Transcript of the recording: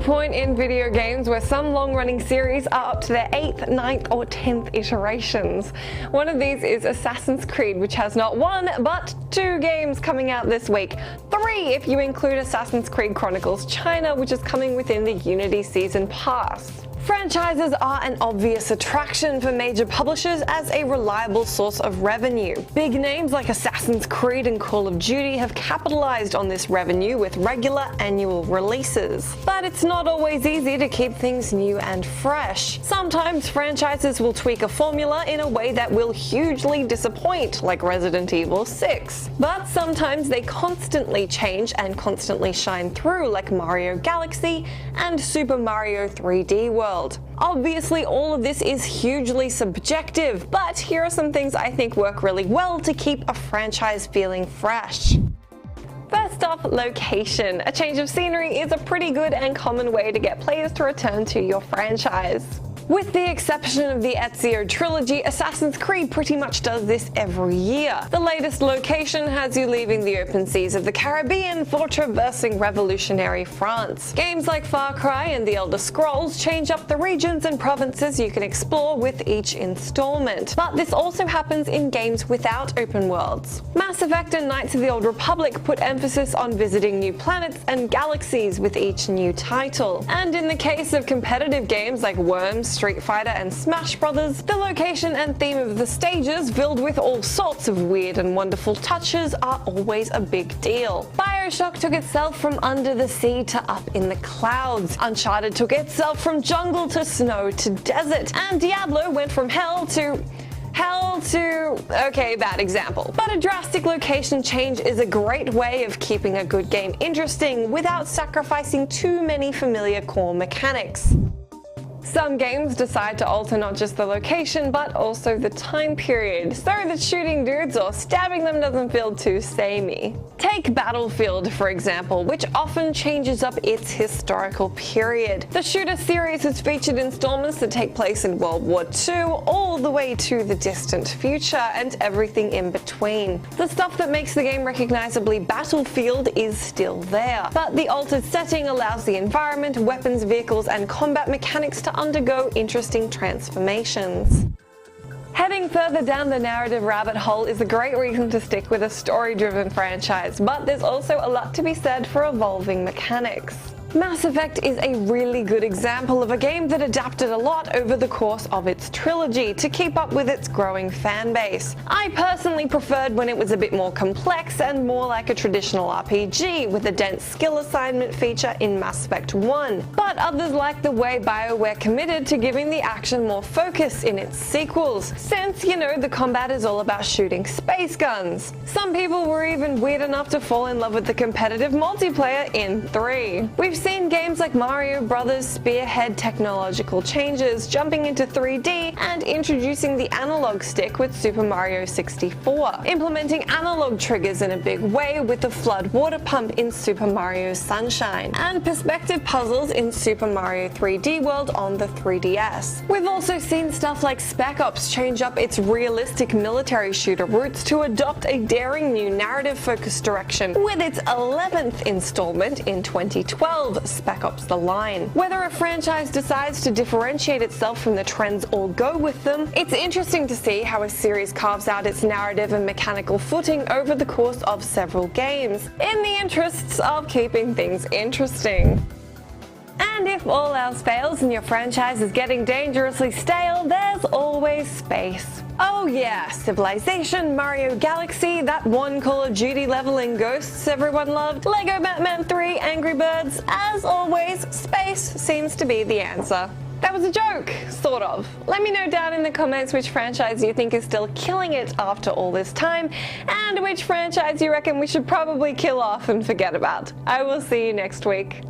point in video games where some long-running series are up to their 8th, 9th or 10th iterations. One of these is Assassin's Creed, which has not one, but 2 games coming out this week. 3 if you include Assassin's Creed Chronicles China, which is coming within the Unity Season Pass. Franchises are an obvious attraction for major publishers as a reliable source of revenue. Big names like Assassin's Creed and Call of Duty have capitalized on this revenue with regular annual releases. But it's not always easy to keep things new and fresh. Sometimes franchises will tweak a formula in a way that will hugely disappoint, like Resident Evil 6. But sometimes they constantly change and constantly shine through, like Mario Galaxy and Super Mario 3D World. Obviously, all of this is hugely subjective, but here are some things I think work really well to keep a franchise feeling fresh. First off, location. A change of scenery is a pretty good and common way to get players to return to your franchise. With the exception of the Ezio trilogy, Assassin's Creed pretty much does this every year. The latest location has you leaving the open seas of the Caribbean for traversing revolutionary France. Games like Far Cry and The Elder Scrolls change up the regions and provinces you can explore with each installment. But this also happens in games without open worlds. Mass Effect and Knights of the Old Republic put emphasis on visiting new planets and galaxies with each new title. And in the case of competitive games like Worms, Street Fighter and Smash Brothers, the location and theme of the stages, filled with all sorts of weird and wonderful touches, are always a big deal. BioShock took itself from under the sea to up in the clouds. Uncharted took itself from jungle to snow to desert. And Diablo went from hell to... okay, bad example. But a drastic location change is a great way of keeping a good game interesting without sacrificing too many familiar core mechanics. Some games decide to alter not just the location, but also the time period, so that shooting dudes or stabbing them doesn't feel too samey. Take Battlefield, for example, which often changes up its historical period. The shooter series has featured installments that take place in World War II, all the way to the distant future, and everything in between. The stuff that makes the game recognizably Battlefield is still there, but the altered setting allows the environment, weapons, vehicles, and combat mechanics to undergo interesting transformations. Heading further down the narrative rabbit hole is a great reason to stick with a story-driven franchise, but there's also a lot to be said for evolving mechanics. Mass Effect is a really good example of a game that adapted a lot over the course of its trilogy to keep up with its growing fan base. I personally preferred when it was a bit more complex and more like a traditional RPG with a dense skill assignment feature in Mass Effect 1, but others like the way BioWare committed to giving the action more focus in its sequels, since, you know, the combat is all about shooting space guns. Some people were even weird enough to fall in love with the competitive multiplayer in 3. We've seen games like Mario Brothers spearhead technological changes, jumping into 3D and introducing the analog stick with Super Mario 64, implementing analog triggers in a big way with the flood water pump in Super Mario Sunshine, and perspective puzzles in Super Mario 3D World on the 3DS. We've also seen stuff like Spec Ops change up its realistic military shooter roots to adopt a daring new narrative-focused direction with its 11th installment in 2012, Spec Ops: The Line. Whether a franchise decides to differentiate itself from the trends or go with them, it's interesting to see how a series carves out its narrative and mechanical footing over the course of several games, in the interests of keeping things interesting. And if all else fails and your franchise is getting dangerously stale, there's always space. Oh yeah, Civilization, Mario Galaxy, that one Call of Duty level in Ghosts everyone loved, Lego Batman 3, Angry Birds. As always, space seems to be the answer. That was a joke, sort of. Let me know down in the comments which franchise you think is still killing it after all this time, and which franchise you reckon we should probably kill off and forget about. I will see you next week.